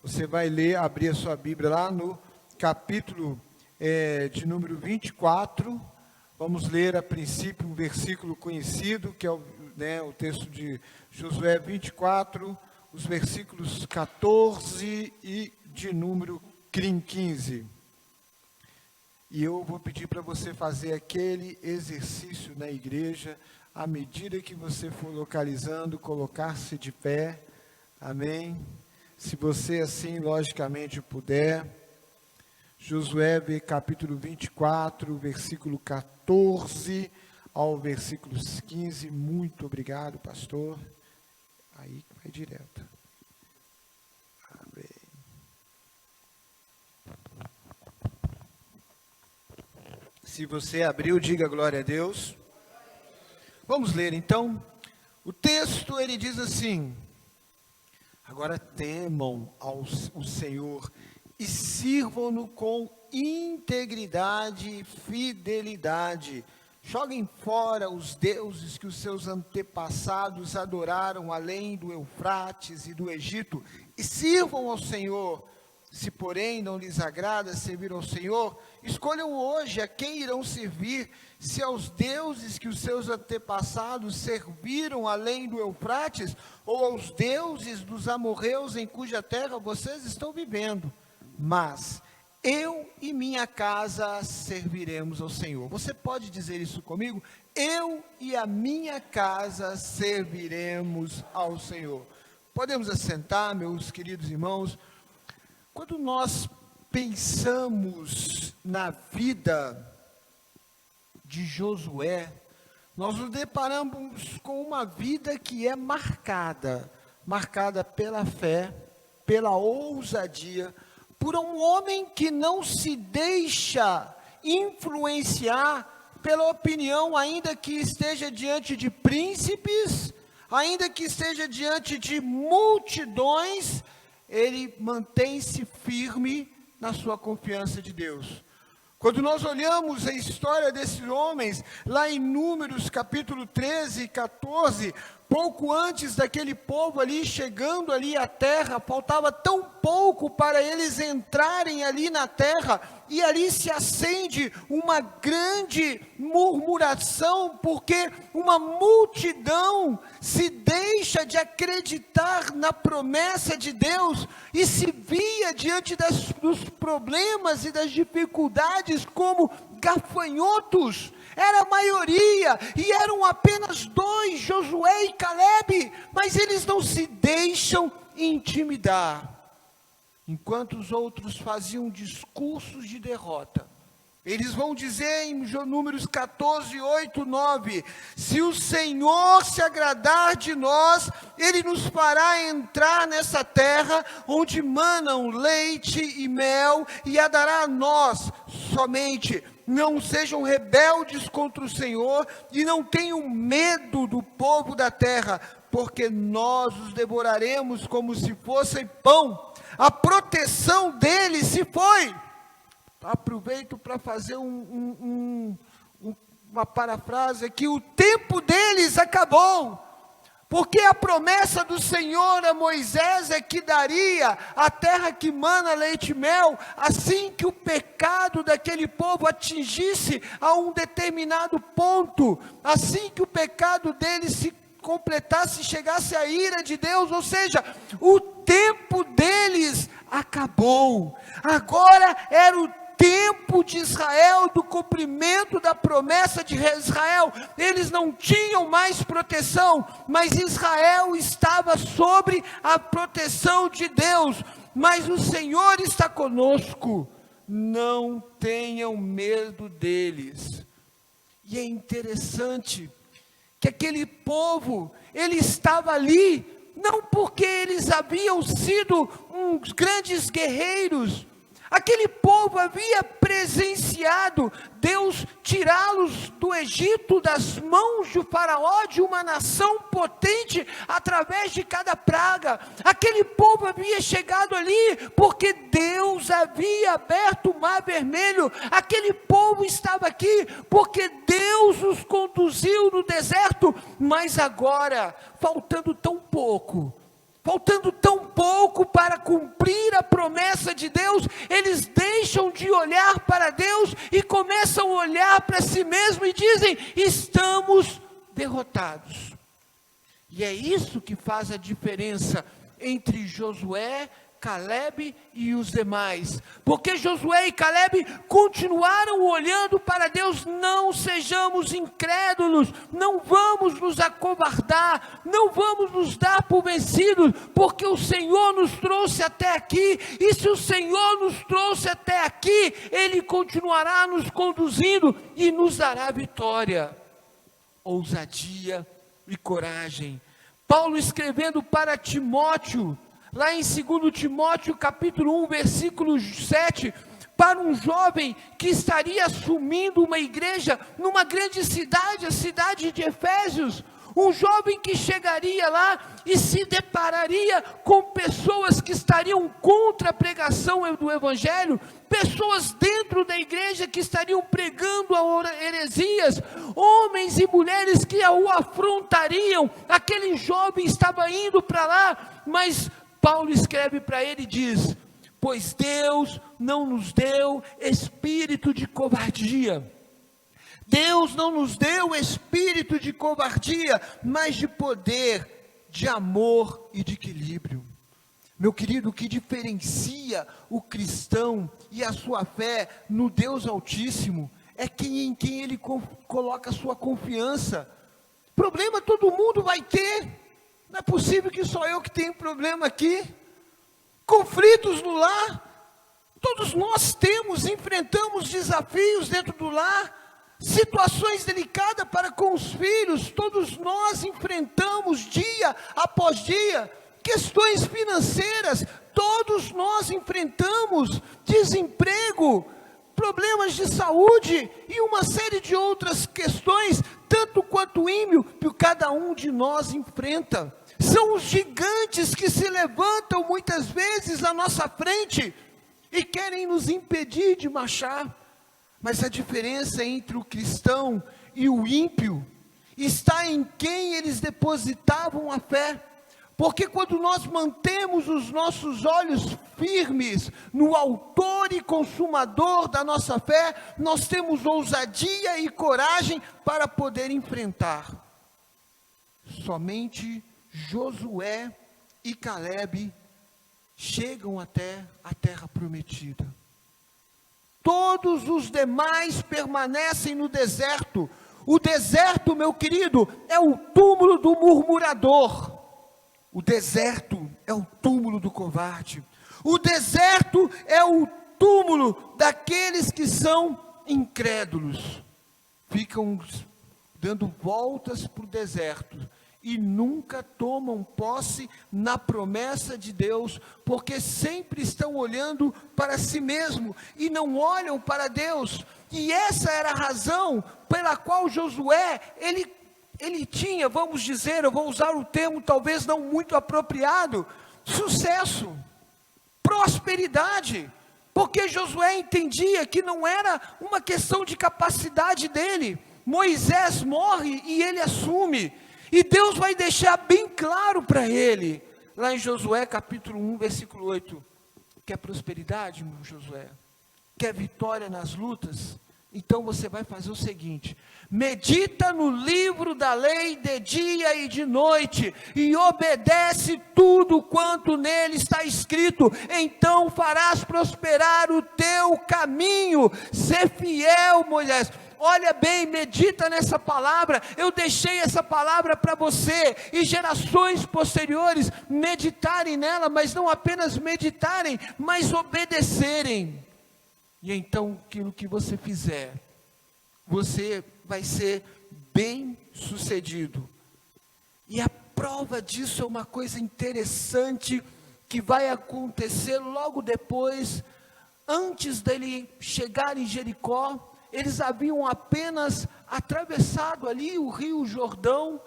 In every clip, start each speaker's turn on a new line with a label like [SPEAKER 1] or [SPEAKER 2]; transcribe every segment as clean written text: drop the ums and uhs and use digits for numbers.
[SPEAKER 1] Você vai ler, abrir a sua Bíblia lá no capítulo de número 24. Vamos ler a princípio um versículo conhecido, que é o texto de Josué 24, os versículos 14 e de número 15. E eu vou pedir para você fazer aquele exercício na igreja, à medida que você for localizando, colocar-se de pé, amém? Se você assim, logicamente, puder. Josué, capítulo 24, versículo 14 ao versículo 15. Muito obrigado, pastor. Aí vai direto. Amém. Se você abriu, diga glória a Deus. Vamos ler então. O texto, ele diz assim: agora temam o Senhor e sirvam-no com integridade e fidelidade. Joguem fora os deuses que os seus antepassados adoraram além do Eufrates e do Egito, e sirvam ao Senhor. Se, porém, não lhes agrada servir ao Senhor, escolham hoje a quem irão servir, se aos deuses que os seus antepassados serviram além do Eufrates, ou aos deuses dos amorreus em cuja terra vocês estão vivendo. Mas eu e minha casa serviremos ao Senhor. Você pode dizer isso comigo? Eu e a minha casa serviremos ao Senhor. Podemos assentar, meus queridos irmãos. Quando nós pensamos na vida de Josué, nós nos deparamos com uma vida que é marcada pela fé, pela ousadia, por um homem que não se deixa influenciar pela opinião, ainda que esteja diante de príncipes, ainda que esteja diante de multidões, ele mantém-se firme na sua confiança de Deus. Quando nós olhamos a história desses homens, lá em Números capítulo 13 e 14, pouco antes daquele povo ali, chegando ali à terra, faltava tão pouco para eles entrarem ali na terra, e ali se acende uma grande murmuração, porque uma multidão se deixa de acreditar na promessa de Deus, e se via diante dos problemas e das dificuldades como gafanhotos. Era a maioria, e eram apenas dois, Josué e Calebe, mas eles não se deixam intimidar. Enquanto os outros faziam discursos de derrota, eles vão dizer em Números 14, 8, 9, se o Senhor se agradar de nós, Ele nos fará entrar nessa terra, onde manam leite e mel, e a dará a nós somente. Não sejam rebeldes contra o Senhor, e não tenham medo do povo da terra, porque nós os devoraremos como se fossem pão. A proteção deles se foi. Aproveito para fazer uma parafrase aqui: o tempo deles acabou, porque a promessa do Senhor a Moisés é que daria a terra que mana leite e mel, assim que o pecado daquele povo atingisse a um determinado ponto, assim que o pecado deles se completasse, chegasse a ira de Deus, ou seja, o tempo deles acabou. Agora era o tempo de Israel, do cumprimento da promessa de Israel. Eles não tinham mais proteção, mas Israel estava sobre a proteção de Deus. Mas o Senhor está conosco, não tenham medo deles. E é interessante que aquele povo, ele estava ali, não porque eles haviam sido uns grandes guerreiros. Aquele povo havia presenciado Deus tirá-los do Egito, das mãos de Faraó, de uma nação potente, através de cada praga. Aquele povo havia chegado ali, porque Deus havia aberto o Mar Vermelho. Aquele povo estava aqui, porque Deus os conduziu no deserto. Mas agora, faltando tão pouco, faltando tão pouco para cumprir a promessa de Deus, eles deixam de olhar para Deus e começam a olhar para si mesmos e dizem: estamos derrotados. E é isso que faz a diferença entre Josué, Calebe e os demais, porque Josué e Calebe continuaram olhando para Deus. Não sejamos incrédulos, não vamos nos acovardar, não vamos nos dar por vencidos, porque o Senhor nos trouxe até aqui, e se o Senhor nos trouxe até aqui, Ele continuará nos conduzindo e nos dará vitória. Ousadia e coragem. Paulo escrevendo para Timóteo, lá em 2 Timóteo capítulo 1, versículo 7, para um jovem que estaria assumindo uma igreja numa grande cidade, a cidade de Efésios, um jovem que chegaria lá e se depararia com pessoas que estariam contra a pregação do evangelho, pessoas dentro da igreja que estariam pregando heresias, homens e mulheres que o afrontariam. Aquele jovem estava indo para lá, mas Paulo escreve para ele e diz: pois Deus não nos deu espírito de covardia. Deus não nos deu espírito de covardia, mas de poder, de amor e de equilíbrio. Meu querido, o que diferencia o cristão e a sua fé no Deus Altíssimo é em quem ele coloca a sua confiança. Problema todo mundo vai ter. Não é possível que só eu que tenho problema aqui. Conflitos no lar, todos nós temos, enfrentamos desafios dentro do lar, situações delicadas para com os filhos, todos nós enfrentamos dia após dia, questões financeiras, todos nós enfrentamos desemprego, problemas de saúde e uma série de outras questões, tanto quanto ímpio, que cada um de nós enfrenta. São os gigantes que se levantam muitas vezes à nossa frente e querem nos impedir de marchar. Mas a diferença entre o cristão e o ímpio está em quem eles depositavam a fé. Porque quando nós mantemos os nossos olhos firmes no autor e consumador da nossa fé, nós temos ousadia e coragem para poder enfrentar. Somente Josué e Calebe chegam até a terra prometida. Todos os demais permanecem no deserto. O deserto, meu querido, é o túmulo do murmurador. O deserto é o túmulo do covarde. O deserto é o túmulo daqueles que são incrédulos. Ficam dando voltas para o deserto e nunca tomam posse na promessa de Deus, porque sempre estão olhando para si mesmo e não olham para Deus. E essa era a razão pela qual Josué, ele tinha, vamos dizer, eu vou usar o termo talvez não muito apropriado, sucesso, prosperidade, porque Josué entendia que não era uma questão de capacidade dele. Moisés morre e ele assume, e Deus vai deixar bem claro para ele, lá em Josué capítulo 1, versículo 8, quer prosperidade, meu Josué? Quer vitória nas lutas? Então você vai fazer o seguinte: medita no livro da lei de dia e de noite, e obedece tudo quanto nele está escrito, então farás prosperar o teu caminho. Ser fiel, Moisés. Olha bem, medita nessa palavra. Eu deixei essa palavra para você e gerações posteriores meditarem nela, mas não apenas meditarem, mas obedecerem. E então, aquilo que você fizer, você vai ser bem sucedido. E a prova disso é uma coisa interessante que vai acontecer logo depois. Antes dele chegar em Jericó, eles haviam apenas atravessado ali o rio Jordão,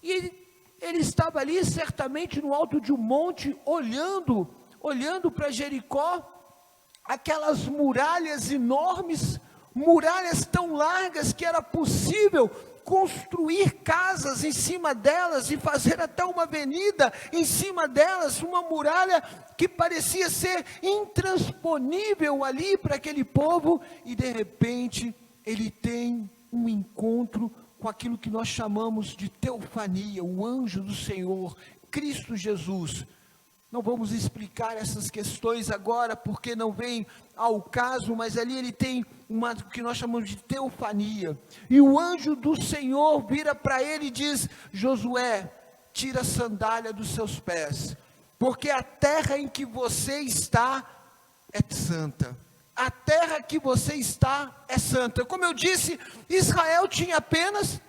[SPEAKER 1] e ele estava ali certamente no alto de um monte, olhando para Jericó, aquelas muralhas enormes, muralhas tão largas que era possível construir casas em cima delas e fazer até uma avenida em cima delas, uma muralha que parecia ser intransponível ali para aquele povo, e de repente ele tem um encontro com aquilo que nós chamamos de teofania, o anjo do Senhor, Cristo Jesus. Não vamos explicar essas questões agora, porque não vem ao caso, mas ali ele tem o que nós chamamos de teofania, e o anjo do Senhor vira para ele e diz: Josué, tira a sandália dos seus pés, porque a terra em que você está é santa. A terra que você está é santa. Como eu disse, Israel tinha apenas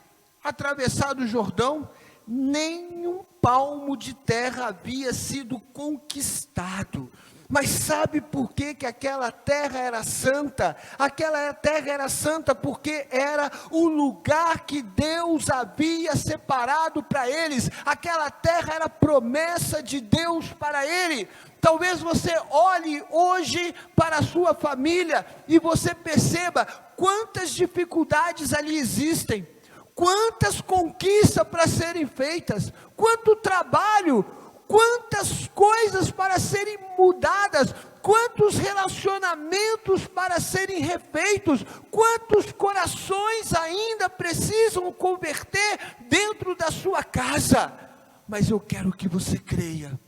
[SPEAKER 1] atravessado o Jordão, nem um palmo de terra havia sido conquistado. Mas sabe por que aquela terra era santa? Aquela terra era santa porque era o lugar que Deus havia separado para eles. Aquela terra era promessa de Deus para ele. Talvez você olhe hoje para a sua família e você perceba quantas dificuldades ali existem, quantas conquistas para serem feitas, quanto trabalho, quantas coisas para serem mudadas, quantos relacionamentos para serem refeitos, quantos corações ainda precisam converter dentro da sua casa. Mas eu quero que você creia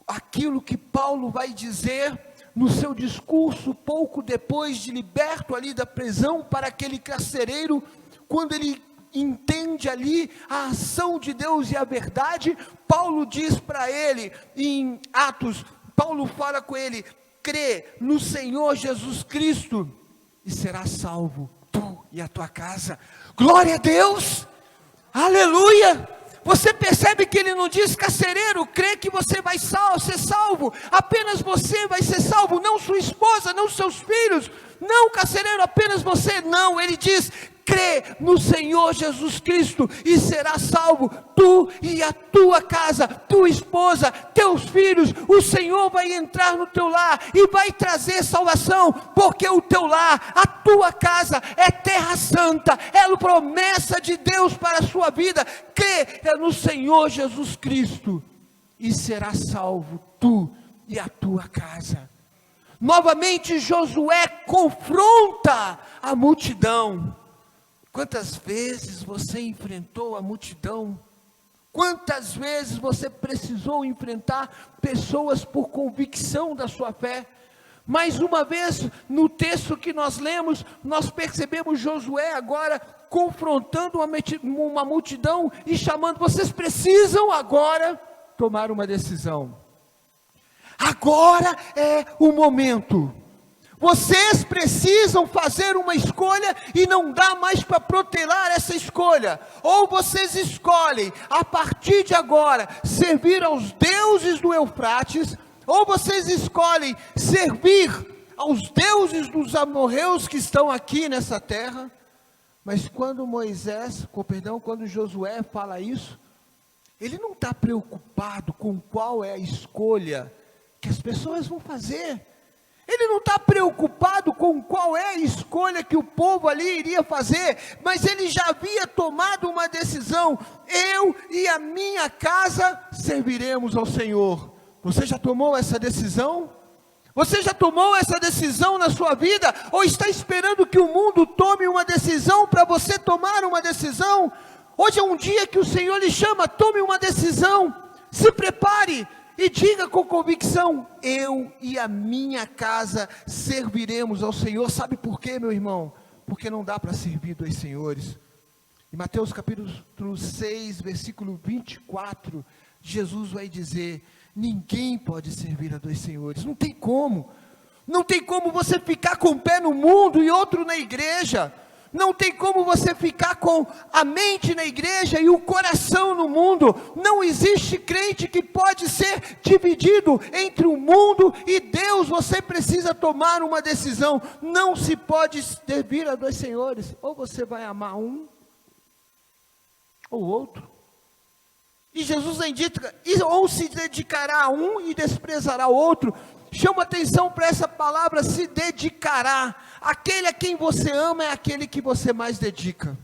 [SPEAKER 1] aquilo que Paulo vai dizer no seu discurso, pouco depois de liberto ali da prisão para aquele carcereiro, quando ele entende ali a ação de Deus e a verdade. Paulo diz para ele, em Atos, Paulo fala com ele: crê no Senhor Jesus Cristo, e serás salvo, tu e a tua casa. Glória a Deus, aleluia. Você percebe que ele não diz: carcereiro, crê que você vai ser salvo, apenas você vai ser salvo, não sua esposa, não seus filhos, não, carcereiro, apenas você. Não, ele diz: crê no Senhor Jesus Cristo e será salvo, tu e a tua casa, tua esposa, teus filhos. O Senhor vai entrar no teu lar e vai trazer salvação, porque o teu lar, a tua casa é terra santa, é a promessa de Deus para a sua vida. Crê no Senhor Jesus Cristo e será salvo, tu e a tua casa. Novamente Josué confronta a multidão. Quantas vezes você enfrentou a multidão? Quantas vezes você precisou enfrentar pessoas por convicção da sua fé? Mais uma vez, no texto que nós lemos, nós percebemos Josué agora confrontando uma multidão e chamando: vocês precisam agora tomar uma decisão. Agora é o momento. Vocês precisam fazer uma escolha e não dá mais para protelar essa escolha. Ou vocês escolhem, a partir de agora, servir aos deuses do Eufrates, ou vocês escolhem servir aos deuses dos amorreus que estão aqui nessa terra. Mas quando quando Josué fala isso, ele não está preocupado com qual é a escolha que as pessoas vão fazer. Ele não está preocupado com qual é a escolha que o povo ali iria fazer, mas ele já havia tomado uma decisão: eu e a minha casa serviremos ao Senhor. Você já tomou essa decisão? Você já tomou essa decisão na sua vida? Ou está esperando que o mundo tome uma decisão para você tomar uma decisão? Hoje é um dia que o Senhor lhe chama: tome uma decisão, se prepare e diga com convicção: eu e a minha casa serviremos ao Senhor. Sabe por quê, meu irmão? Porque não dá para servir dois senhores. Em Mateus capítulo 6, versículo 24, Jesus vai dizer: ninguém pode servir a dois senhores. Não tem como. Não tem como você ficar com um pé no mundo e outro na igreja. Não tem como você ficar com a mente na igreja e o coração no mundo. Não existe crente que pode ser dividido entre o mundo e Deus. Você precisa tomar uma decisão. Não se pode servir a dois senhores. Ou você vai amar um, ou outro. E Jesus indica: ou se dedicará a um e desprezará o outro. Chama atenção para essa palavra: se dedicará. Aquele a quem você ama é aquele que você mais dedica.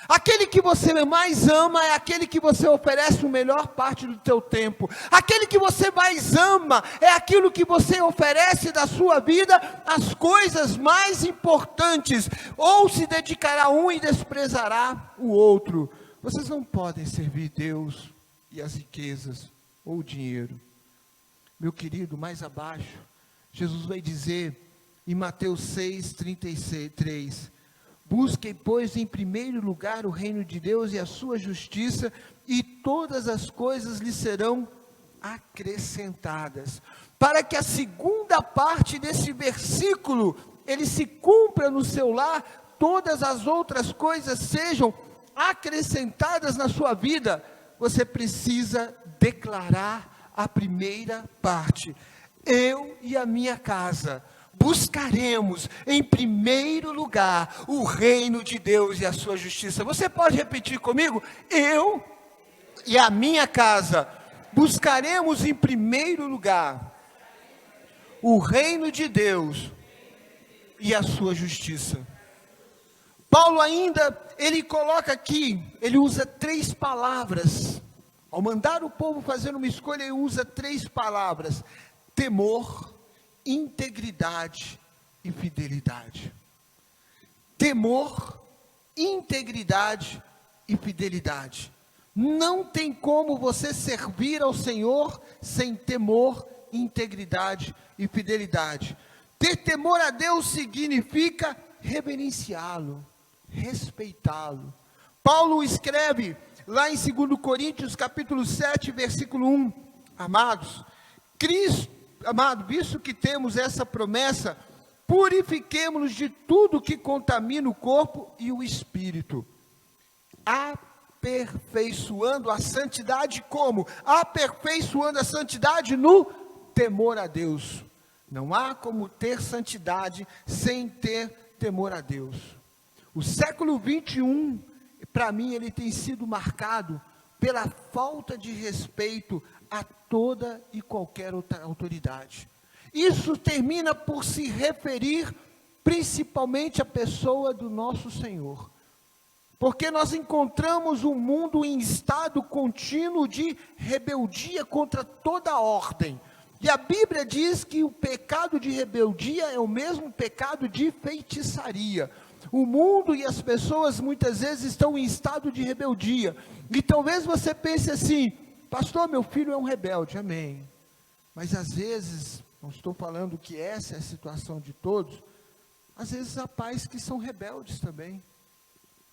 [SPEAKER 1] Aquele que você mais ama é aquele que você oferece a melhor parte do teu tempo. Aquele que você mais ama é aquilo que você oferece da sua vida as coisas mais importantes. Ou se dedicará a um e desprezará o outro. Vocês não podem servir Deus e as riquezas ou o dinheiro. Meu querido, mais abaixo, Jesus vai dizer em Mateus 6:33, busquem, pois, em primeiro lugar o reino de Deus e a sua justiça, e todas as coisas lhe serão acrescentadas. Para que a segunda parte desse versículo, ele se cumpra no seu lar, todas as outras coisas sejam acrescentadas na sua vida, você precisa declarar a primeira parte: eu e a minha casa buscaremos em primeiro lugar o reino de Deus e a sua justiça. Você pode repetir comigo? Eu e a minha casa buscaremos em primeiro lugar o reino de Deus e a sua justiça. Paulo ainda, ele coloca aqui, ele usa 3 palavras. Ao mandar o povo fazer uma escolha, ele usa 3 palavras: temor, integridade e fidelidade. Temor, integridade e fidelidade. Não tem como você servir ao Senhor sem temor, integridade e fidelidade. Ter temor a Deus significa reverenciá-lo, respeitá-lo. Paulo escreve lá em 2 Coríntios capítulo 7, versículo 1, amados, visto que temos essa promessa, purifiquemo-nos de tudo que contamina o corpo e o espírito, aperfeiçoando a santidade como? Aperfeiçoando a santidade no temor a Deus. Não há como ter santidade sem ter temor a Deus. O século 21, para mim, ele tem sido marcado pela falta de respeito a toda e qualquer outra autoridade. Isso termina por se referir principalmente à pessoa do nosso Senhor. Porque nós encontramos um mundo em estado contínuo de rebeldia contra toda a ordem. E a Bíblia diz que o pecado de rebeldia é o mesmo pecado de feitiçaria. O mundo e as pessoas muitas vezes estão em estado de rebeldia. E talvez você pense assim: pastor, meu filho é um rebelde, amém. Mas às vezes, não estou falando que essa é a situação de todos, às vezes há pais que são rebeldes também.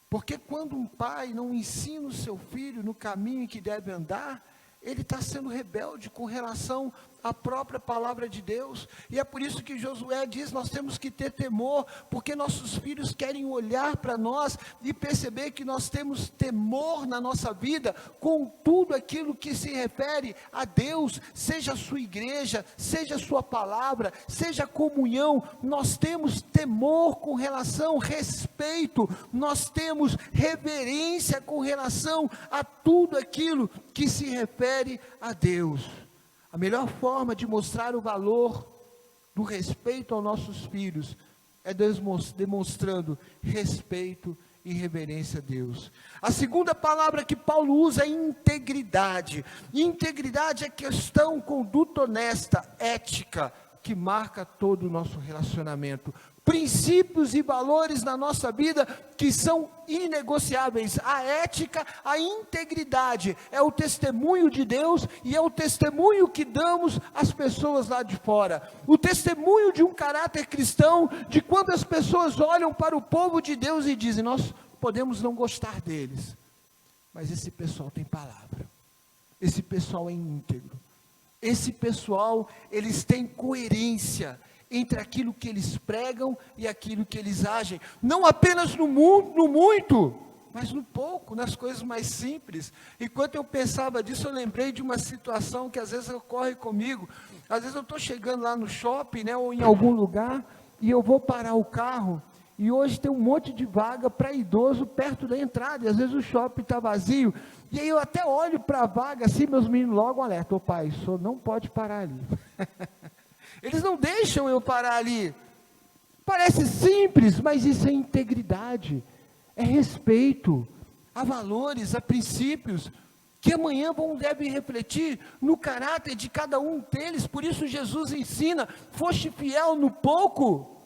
[SPEAKER 1] Porque quando um pai não ensina o seu filho no caminho em que deve andar, ele está sendo rebelde com relação à própria palavra de Deus. E é por isso que Josué diz: nós temos que ter temor, porque nossos filhos querem olhar para nós e perceber que nós temos temor na nossa vida com tudo aquilo que se refere a Deus, seja a sua igreja, seja a sua palavra, seja a comunhão. Nós temos temor com relação, respeito, nós temos reverência com relação a tudo aquilo que se refere a Deus. A melhor forma de mostrar o valor do respeito aos nossos filhos é demonstrando respeito e reverência a Deus. A segunda palavra que Paulo usa é integridade. Integridade é questão, conduta honesta, ética, que marca todo o nosso relacionamento. Princípios e valores na nossa vida que são inegociáveis. A ética, a integridade é o testemunho de Deus e é o testemunho que damos às pessoas lá de fora. O testemunho de um caráter cristão, de quando as pessoas olham para o povo de Deus e dizem: nós podemos não gostar deles, mas esse pessoal tem palavra, esse pessoal é íntegro, esse pessoal, eles têm coerência entre aquilo que eles pregam e aquilo que eles agem, não apenas no muito, mas no pouco, nas coisas mais simples. Enquanto eu pensava disso, eu lembrei de uma situação que às vezes ocorre comigo. Às vezes eu estou chegando lá no shopping, né, ou em algum lugar, e eu vou parar o carro, e hoje tem um monte de vaga para idoso perto da entrada, e às vezes o shopping está vazio, e aí eu até olho para a vaga assim, meus meninos logo alertam: ô pai, o senhor não pode parar ali. Eles não deixam eu parar ali. Parece simples, mas isso é integridade, é respeito, a valores, a princípios, que amanhã devem refletir no caráter de cada um deles. Por isso Jesus ensina: foste fiel no pouco,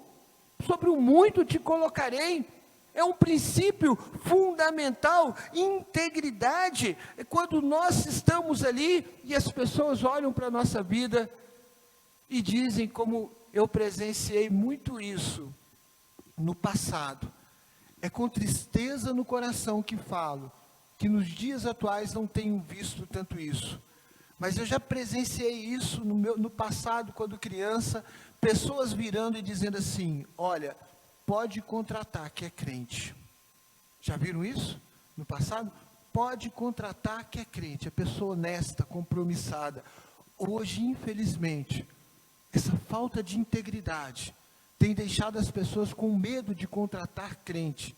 [SPEAKER 1] sobre o muito te colocarei. É um princípio fundamental. Integridade é quando nós estamos ali e as pessoas olham para a nossa vida e dizem, como eu presenciei muito isso no passado, é com tristeza no coração que falo, que nos dias atuais não tenho visto tanto isso, mas eu já presenciei isso no passado, quando criança, pessoas virando e dizendo assim: olha, pode contratar que é crente. Já viram isso no passado? Pode contratar que é crente, é pessoa honesta, compromissada. Hoje, infelizmente, essa falta de integridade tem deixado as pessoas com medo de contratar crente,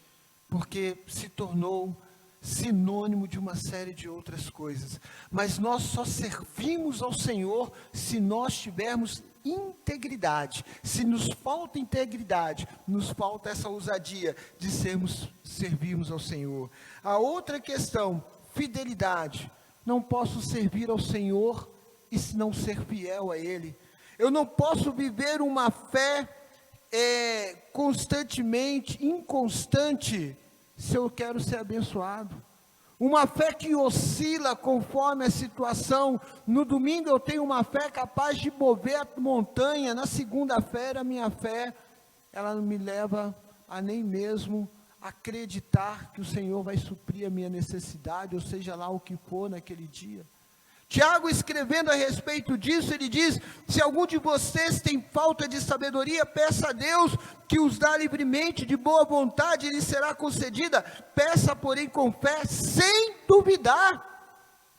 [SPEAKER 1] porque se tornou sinônimo de uma série de outras coisas. Mas nós só servimos ao Senhor se nós tivermos integridade. Se nos falta integridade, nos falta essa ousadia de servirmos ao Senhor. A outra questão, fidelidade. Não posso servir ao Senhor e não ser fiel a Ele. Eu não posso viver uma fé constantemente inconstante, se eu quero ser abençoado. Uma fé que oscila conforme a situação. No domingo eu tenho uma fé capaz de mover a montanha. Na segunda-feira a minha fé, ela não me leva a nem mesmo acreditar que o Senhor vai suprir a minha necessidade, ou seja lá o que for naquele dia. Tiago, escrevendo a respeito disso, ele diz: se algum de vocês tem falta de sabedoria, peça a Deus, que os dá livremente, de boa vontade, e lhe será concedida. Peça, porém, com fé, sem duvidar.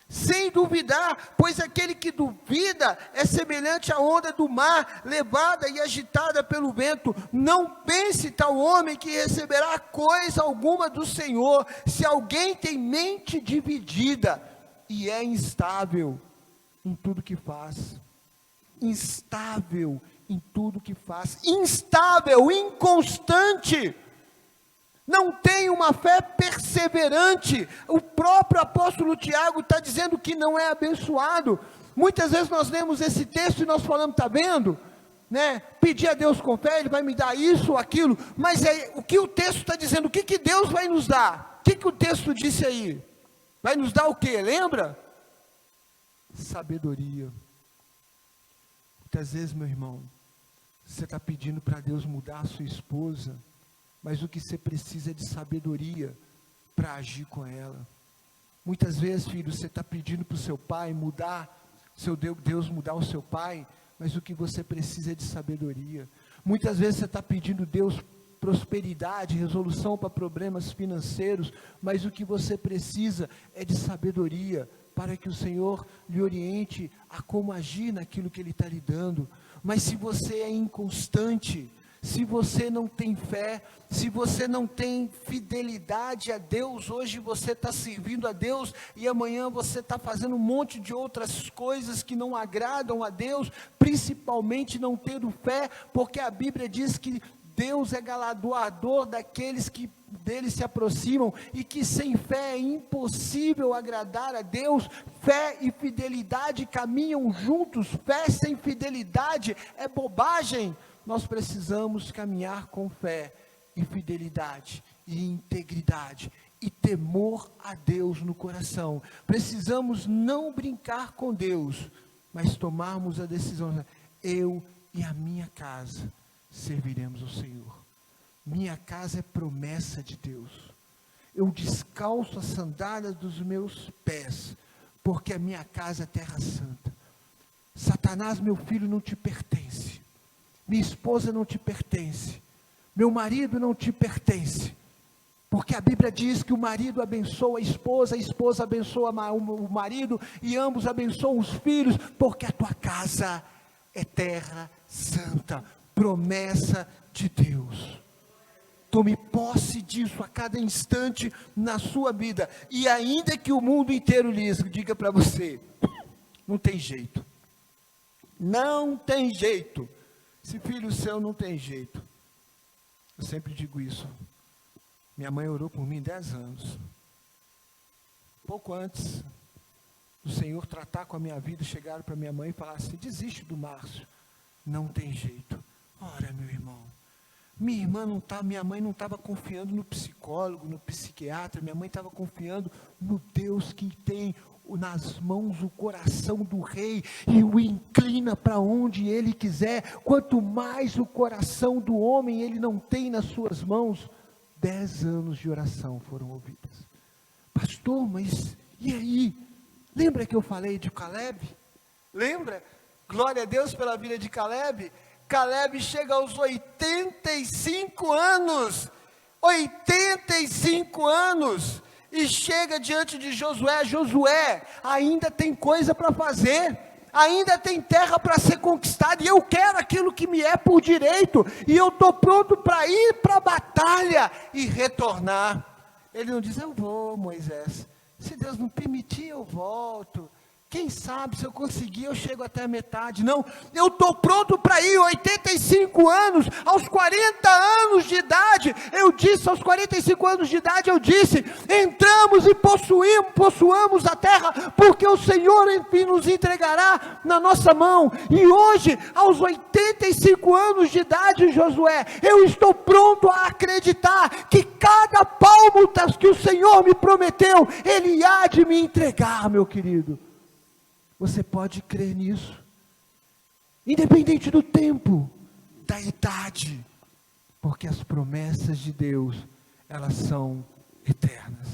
[SPEAKER 1] Sem duvidar, pois aquele que duvida é semelhante à onda do mar, levada e agitada pelo vento. Não pense tal homem que receberá coisa alguma do Senhor. Se alguém tem mente dividida e é instável em tudo que faz, instável em tudo que faz, instável, inconstante, não tem uma fé perseverante, o próprio apóstolo Tiago está dizendo que não é abençoado. Muitas vezes nós lemos esse texto e nós falamos: está vendo? Né? Pedir a Deus com fé, Ele vai me dar isso ou aquilo, mas o que o texto está dizendo? O que Deus vai nos dar? O que o texto disse aí? Vai nos dar o quê? Lembra? Sabedoria. Muitas vezes, meu irmão, você está pedindo para Deus mudar a sua esposa, mas o que você precisa é de sabedoria para agir com ela. Muitas vezes, filho, você está pedindo para o seu pai mudar, Deus mudar o seu pai, mas o que você precisa é de sabedoria. Muitas vezes você está pedindo Deus prosperidade, resolução para problemas financeiros, mas o que você precisa é de sabedoria, para que o Senhor lhe oriente a como agir naquilo que Ele está lhe dando. Mas se você é inconstante, se você não tem fé, se você não tem fidelidade a Deus, hoje você está servindo a Deus, e amanhã você está fazendo um monte de outras coisas que não agradam a Deus, principalmente não tendo fé, porque a Bíblia diz que Deus é galardoador daqueles que dele se aproximam, e que sem fé é impossível agradar a Deus. Fé e fidelidade caminham juntos, fé sem fidelidade é bobagem. Nós precisamos caminhar com fé e fidelidade e integridade e temor a Deus no coração. Precisamos não brincar com Deus, mas tomarmos a decisão: eu e a minha casa serviremos ao Senhor. Minha casa é promessa de Deus. Eu descalço as sandálias dos meus pés, porque a minha casa é terra santa. Satanás, meu filho, não te pertence. Minha esposa não te pertence. Meu marido não te pertence. Porque a Bíblia diz que o marido abençoa a esposa abençoa o marido, e ambos abençoam os filhos, porque a tua casa é terra santa, promessa de Deus. Tome posse disso a cada instante na sua vida, e ainda que o mundo inteiro lhe diga para você: não tem jeito, não tem jeito, esse filho seu não tem jeito. Eu sempre digo isso. Minha mãe orou por mim 10 anos, pouco antes do Senhor tratar com a minha vida, chegaram para minha mãe e falaram assim: desiste do Márcio, não tem jeito. Ora, meu irmão, minha mãe não estava confiando no psicólogo, no psiquiatra, minha mãe estava confiando no Deus que tem nas mãos o coração do rei e o inclina para onde ele quiser. Quanto mais o coração do homem ele não tem nas suas mãos. 10 anos de oração foram ouvidas. Pastor, mas e aí? Lembra que eu falei de Caleb? Lembra? Glória a Deus pela vida de Caleb. Caleb chega aos 85 anos. 85 anos. E chega diante de Josué. Josué, ainda tem coisa para fazer. Ainda tem terra para ser conquistada. E eu quero aquilo que me é por direito. E eu estou pronto para ir para a batalha e retornar. Ele não diz: eu vou, Moisés. Se Deus não permitir, eu volto. Quem sabe, se eu conseguir, eu chego até a metade. Não, eu estou pronto para ir. 85 anos, aos 40 anos de idade, aos 45 anos de idade, eu disse: entramos e possuamos a terra, porque o Senhor, enfim, nos entregará na nossa mão. E hoje, aos 85 anos de idade, Josué, eu estou pronto a acreditar que cada palmo que o Senhor me prometeu, Ele há de me entregar, meu querido. Você pode crer nisso, independente do tempo, da idade, porque as promessas de Deus, elas são eternas.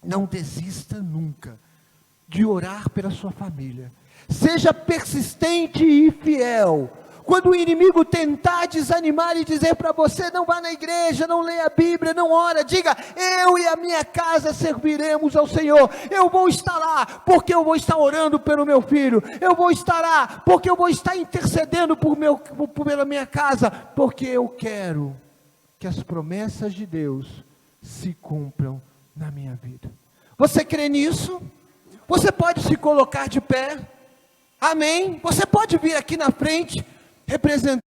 [SPEAKER 1] Não desista nunca de orar pela sua família, seja persistente e fiel. Quando o inimigo tentar desanimar e dizer para você: não vá na igreja, não leia a Bíblia, não ora, diga: eu e a minha casa serviremos ao Senhor. Eu vou estar lá, porque eu vou estar orando pelo meu filho. Eu vou estar lá, porque eu vou estar intercedendo pela minha casa, porque eu quero que as promessas de Deus se cumpram na minha vida. Você crê nisso? Você pode se colocar de pé? Amém? Você pode vir aqui na frente, representando